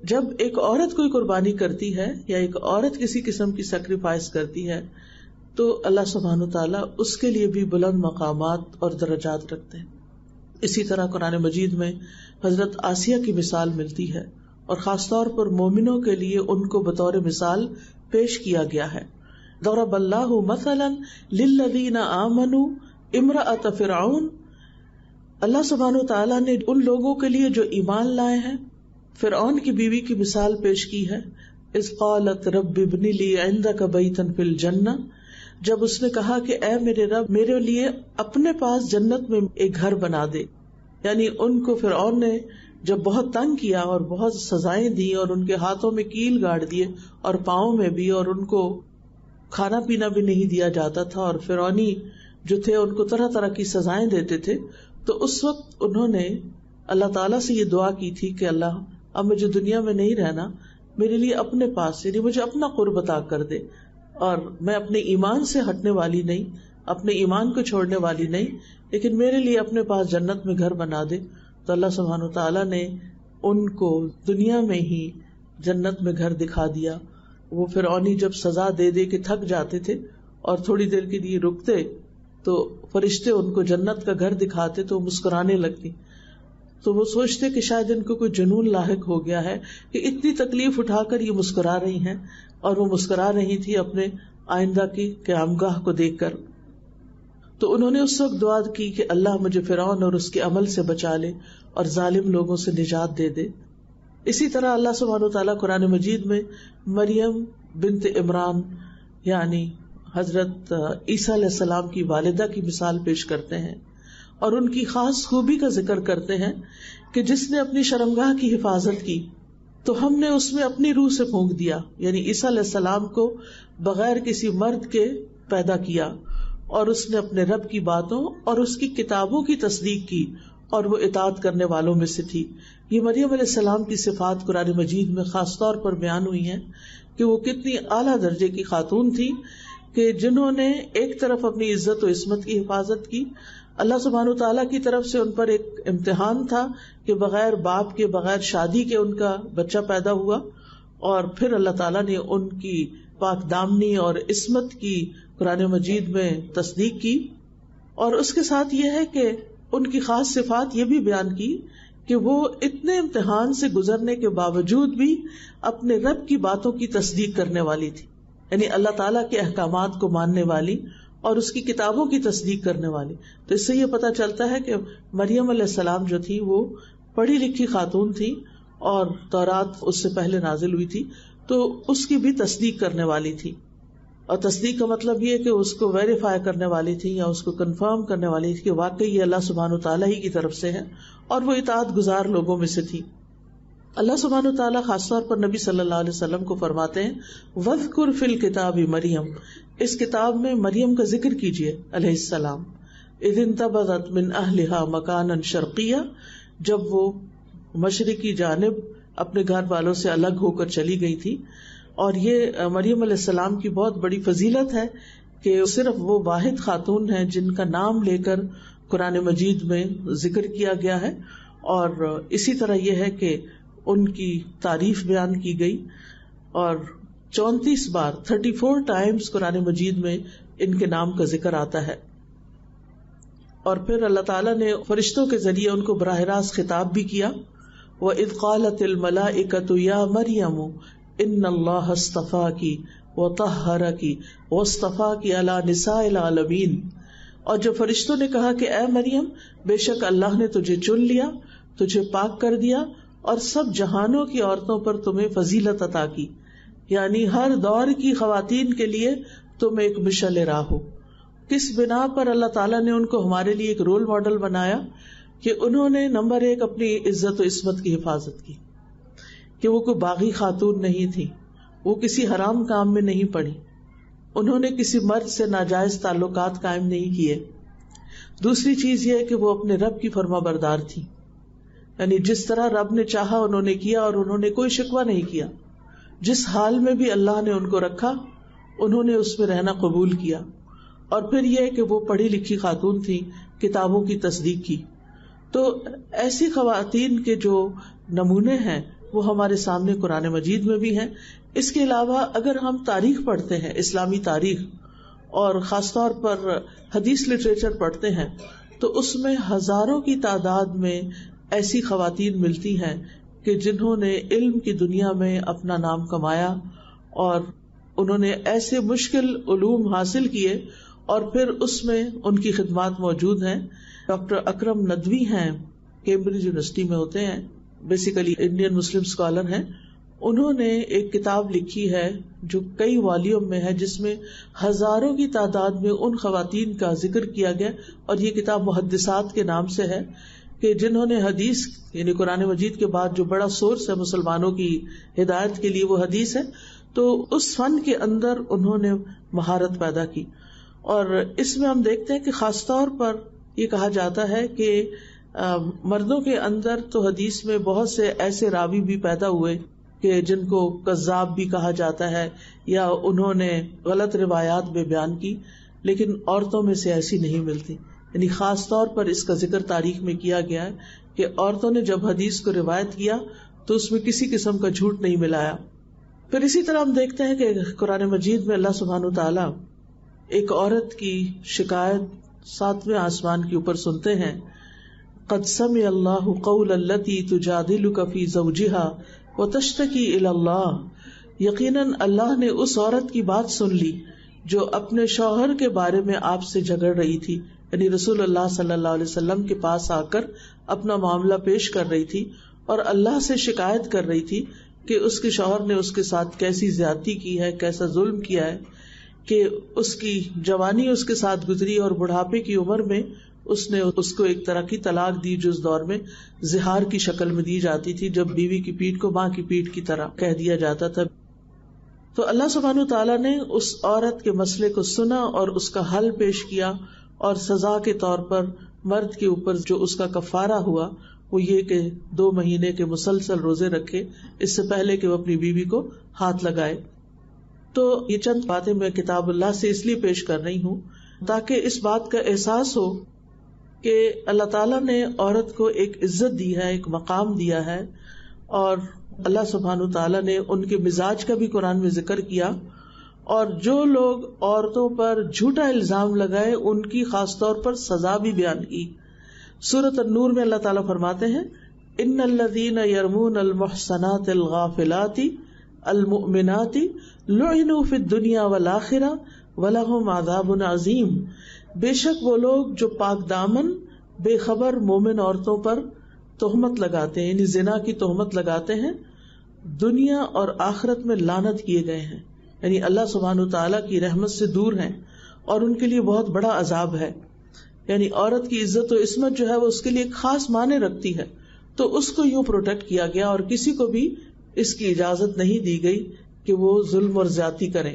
جب ایک عورت کوئی قربانی کرتی ہے یا ایک عورت کسی قسم کی سیکریفائس کرتی ہے تو اللہ سبحانہ تعالیٰ اس کے لیے بھی بلند مقامات اور درجات رکھتے ہیں. اسی طرح قرآن مجید میں حضرت آسیہ کی مثال ملتی ہے اور خاص طور پر مومنوں کے لیے ان کو بطور مثال پیش کیا گیا ہے. ضرب اللہ مثلا للذین آمنوا امرأۃ فرعون. اللہ سبحانہ تعالیٰ نے ان لوگوں کے لیے جو ایمان لائے ہیں فرعون کی بیوی کی مثال پیش کی ہے. اذ قالت رب ابن لی عندک بیتا فی الجنہ. جب اس نے کہا کہ اے میرے رب میرے لیے اپنے پاس جنت میں ایک گھر بنا دے. یعنی ان کو فرعون نے جب بہت تنگ کیا اور بہت سزائیں دی اور ان کے ہاتھوں میں کیل گاڑ دیے اور پاؤں میں بھی، اور ان کو کھانا پینا بھی نہیں دیا جاتا تھا، اور فرعونی جو تھے ان کو طرح طرح کی سزائیں دیتے تھے، تو اس وقت انہوں نے اللہ تعالیٰ سے یہ دعا کی تھی کہ اللہ اب مجھے دنیا میں نہیں رہنا، میرے لیے اپنے پاس یعنی مجھے اپنا قرب عطا کر دے، اور میں اپنے ایمان سے ہٹنے والی نہیں، اپنے ایمان کو چھوڑنے والی نہیں، لیکن میرے لیے اپنے پاس جنت میں گھر بنا دے. تو اللہ سبحانہ تعالیٰ نے ان کو دنیا میں ہی جنت میں گھر دکھا دیا. وہ فرعونی جب سزا دے دے کے تھک جاتے تھے اور تھوڑی دیر کے لیے رکتے تو فرشتے ان کو جنت کا گھر دکھاتے تو مسکرانے لگتی. تو وہ سوچتے کہ شاید ان کو کوئی جنون لاحق ہو گیا ہے کہ اتنی تکلیف اٹھا کر یہ مسکرا رہی ہیں، اور وہ مسکرا رہی تھی اپنے آئندہ کی قیامگاہ کو دیکھ کر. تو انہوں نے اس وقت دعا کی کہ اللہ مجھے فرعون اور اس کے عمل سے بچا لے اور ظالم لوگوں سے نجات دے دے. اسی طرح اللہ سبحانہ وتعالیٰ قرآن مجید میں مریم بنت عمران یعنی حضرت عیسیٰ علیہ السلام کی والدہ کی مثال پیش کرتے ہیں، اور ان کی خاص خوبی کا ذکر کرتے ہیں کہ جس نے اپنی شرمگاہ کی حفاظت کی تو ہم نے اس میں اپنی روح سے پھونک دیا. یعنی عیسیٰ علیہ السلام کو بغیر کسی مرد کے پیدا کیا، اور اس نے اپنے رب کی باتوں اور اس کی کتابوں کی تصدیق کی، اور وہ اطاعت کرنے والوں میں سے تھی. یہ مریم علیہ السلام کی صفات قرآن مجید میں خاص طور پر بیان ہوئی ہیں کہ وہ کتنی اعلیٰ درجے کی خاتون تھی کہ جنہوں نے ایک طرف اپنی عزت و عصمت کی حفاظت کی. اللہ سبحانہ تعالیٰ کی طرف سے ان پر ایک امتحان تھا کہ بغیر باپ کے بغیر شادی کے ان کا بچہ پیدا ہوا، اور پھر اللہ تعالیٰ نے ان کی پاک دامنی اور عصمت کی قرآن مجید میں تصدیق کی. اور اس کے ساتھ یہ ہے کہ ان کی خاص صفات یہ بھی بیان کی کہ وہ اتنے امتحان سے گزرنے کے باوجود بھی اپنے رب کی باتوں کی تصدیق کرنے والی تھی، یعنی اللہ تعالیٰ کے احکامات کو ماننے والی اور اس کی کتابوں کی تصدیق کرنے والی. تو اس سے یہ پتہ چلتا ہے کہ مریم علیہ السلام جو تھی وہ پڑھی لکھی خاتون تھی، اور تورات اس سے پہلے نازل ہوئی تھی تو اس کی بھی تصدیق کرنے والی تھی. اور تصدیق کا مطلب یہ کہ اس کو ویریفائی کرنے والی تھی یا اس کو کنفرم کرنے والی تھی کہ واقعی یہ اللہ سبحانہ تعالیٰ ہی کی طرف سے ہے، اور وہ اطاعت گزار لوگوں میں سے تھی. اللہ سبحانہ تعالیٰ خاص طور پر نبی صلی اللہ علیہ وسلم کو فرماتے ہیں وَاذْكُرْ فِي الْكِتَابِ مریم، اس کتاب میں مریم کا ذکر کیجیے علیہ السلام. اذ انتبذت من اہلها مکانا شرقیہ، جب وہ مشرقی جانب اپنے گھر والوں سے الگ ہو کر چلی گئی تھی. اور یہ مریم علیہ السلام کی بہت بڑی فضیلت ہے کہ صرف وہ واحد خاتون ہیں جن کا نام لے کر قرآن مجید میں ذکر کیا گیا ہے. اور اسی طرح یہ ہے کہ ان کی تعریف بیان کی گئی، اور 34 بار 34 ٹائمز قرآن مجید میں ان کے نام کا ذکر آتا ہے. اور پھر اللہ تعالیٰ نے فرشتوں کے ذریعے ان کو براہ راست خطاب بھی کیا. وَإِذْ قَالَتِ الْمَلَائِكَةُ يَا مَرْيَمُ إِنَّ اللَّهَ اصْطَفَاكِ وَطَهَّرَكِ وَاصْطَفَاكِ عَلَى نِسَاءِ الْعَالَمِينَ. اور جب فرشتوں نے کہا کہ اے مریم، بے شک اللہ نے تجھے چن لیا، تجھے پاک کر دیا، اور سب جہانوں کی عورتوں پر تمہیں فضیلت عطا کی، یعنی ہر دور کی خواتین کے لیے تم ایک مشعل راہ ہو. کس بنا پر اللہ تعالیٰ نے ان کو ہمارے لیے ایک رول ماڈل بنایا کہ انہوں نے نمبر 1 اپنی عزت و عصمت کی حفاظت کی، کہ وہ کوئی باغی خاتون نہیں تھی، وہ کسی حرام کام میں نہیں پڑی، انہوں نے کسی مرد سے ناجائز تعلقات قائم نہیں کیے. دوسری چیز یہ ہے کہ وہ اپنے رب کی فرما بردار تھی، یعنی جس طرح رب نے چاہا انہوں نے کیا، اور انہوں نے کوئی شکوہ نہیں کیا. جس حال میں بھی اللہ نے ان کو رکھا انہوں نے اس میں رہنا قبول کیا. اور پھر یہ کہ وہ پڑھی لکھی خاتون تھی، کتابوں کی تصدیق کی. تو ایسی خواتین کے جو نمونے ہیں وہ ہمارے سامنے قرآن مجید میں بھی ہیں. اس کے علاوہ اگر ہم تاریخ پڑھتے ہیں، اسلامی تاریخ، اور خاص طور پر حدیث لٹریچر پڑھتے ہیں، تو اس میں ہزاروں کی تعداد میں ایسی خواتین ملتی ہیں کہ جنہوں نے علم کی دنیا میں اپنا نام کمایا اور انہوں نے ایسے مشکل علوم حاصل کیے اور پھر اس میں ان کی خدمات موجود ہیں. ڈاکٹر اکرم ندوی ہیں، کیمبرج یونیورسٹی میں ہوتے ہیں، بیسیکلی انڈین مسلم اسکالر ہیں. انہوں نے ایک کتاب لکھی ہے جو کئی والیوم میں ہے، جس میں ہزاروں کی تعداد میں ان خواتین کا ذکر کیا گیا، اور یہ کتاب محدثات کے نام سے ہے کہ جنہوں نے حدیث یعنی قرآن مجید کے بعد جو بڑا سورس ہے مسلمانوں کی ہدایت کے لیے وہ حدیث ہے، تو اس فن کے اندر انہوں نے مہارت پیدا کی. اور اس میں ہم دیکھتے ہیں کہ خاص طور پر یہ کہا جاتا ہے کہ مردوں کے اندر تو حدیث میں بہت سے ایسے راوی بھی پیدا ہوئے کہ جن کو کذاب بھی کہا جاتا ہے یا انہوں نے غلط روایات بھی بیان کی، لیکن عورتوں میں سے ایسی نہیں ملتی. یعنی خاص طور پر اس کا ذکر تاریخ میں کیا گیا ہے کہ عورتوں نے جب حدیث کو روایت کیا تو اس میں کسی قسم کا جھوٹ نہیں ملایا. پھر اسی طرح ہم دیکھتے ہیں کہ قرآن مجید میں اللہ سبحانہ وتعالی ایک عورت کی شکایت 7ویں آسمان کے اوپر سنتے ہیں. قد سمع اللہ قول التی تجادلک فی زوجہا وتشتکی الی اللہ. یقیناً اللہ نے اس عورت کی بات سن لی جو اپنے شوہر کے بارے میں آپ سے جھگڑ رہی تھی، یعنی رسول اللہ صلی اللہ علیہ وسلم کے پاس آ کر اپنا معاملہ پیش کر رہی تھی اور اللہ سے شکایت کر رہی تھی کہ اس کے شوہر نے اس کے ساتھ کیسی زیادتی کی ہے، کیسا ظلم کیا ہے، کہ اس کی جوانی اس کے ساتھ گزری اور بڑھاپے کی عمر میں اس نے اس کو ایک طرح کی طلاق دی جو اس دور میں زہار کی شکل میں دی جاتی تھی، جب بیوی کی پیٹھ کو ماں کی پیٹھ کی طرح کہہ دیا جاتا تھا. تو اللہ سبحانہ وتعالیٰ نے اس عورت کے مسئلے کو سنا اور اس کا حل پیش کیا، اور سزا کے طور پر مرد کے اوپر جو اس کا کفارہ ہوا وہ یہ کہ 2 مہینے کے مسلسل روزے رکھے اس سے پہلے کہ وہ اپنی بیوی کو ہاتھ لگائے. تو یہ چند باتیں میں کتاب اللہ سے اس لیے پیش کر رہی ہوں تاکہ اس بات کا احساس ہو کہ اللہ تعالیٰ نے عورت کو ایک عزت دی ہے، ایک مقام دیا ہے، اور اللہ سبحانہ تعالیٰ نے ان کے مزاج کا بھی قرآن میں ذکر کیا، اور جو لوگ عورتوں پر جھوٹا الزام لگائے ان کی خاص طور پر سزا بھی بیان کی. سورۃ النور میں اللہ تعالیٰ فرماتے ہیں ان الذین یرمون المحصنات الغافلات المؤمنات لعنوا فی الدنیا والآخرہ ولہم عذاب عظیم. بے شک وہ لوگ جو پاک دامن بے خبر مومن عورتوں پر تہمت لگاتے ہیں، یعنی زنا کی تہمت لگاتے ہیں، دنیا اور آخرت میں لعنت کیے گئے ہیں، یعنی اللہ سبحانہ تعالیٰ کی رحمت سے دور ہیں اور ان کے لیے بہت بڑا عذاب ہے. یعنی عورت کی عزت و عصمت جو ہے وہ اس کے لیے ایک خاص معنی رکھتی ہے، تو اس کو یوں پروٹیکٹ کیا گیا اور کسی کو بھی اس کی اجازت نہیں دی گئی کہ وہ ظلم اور زیادتی کریں.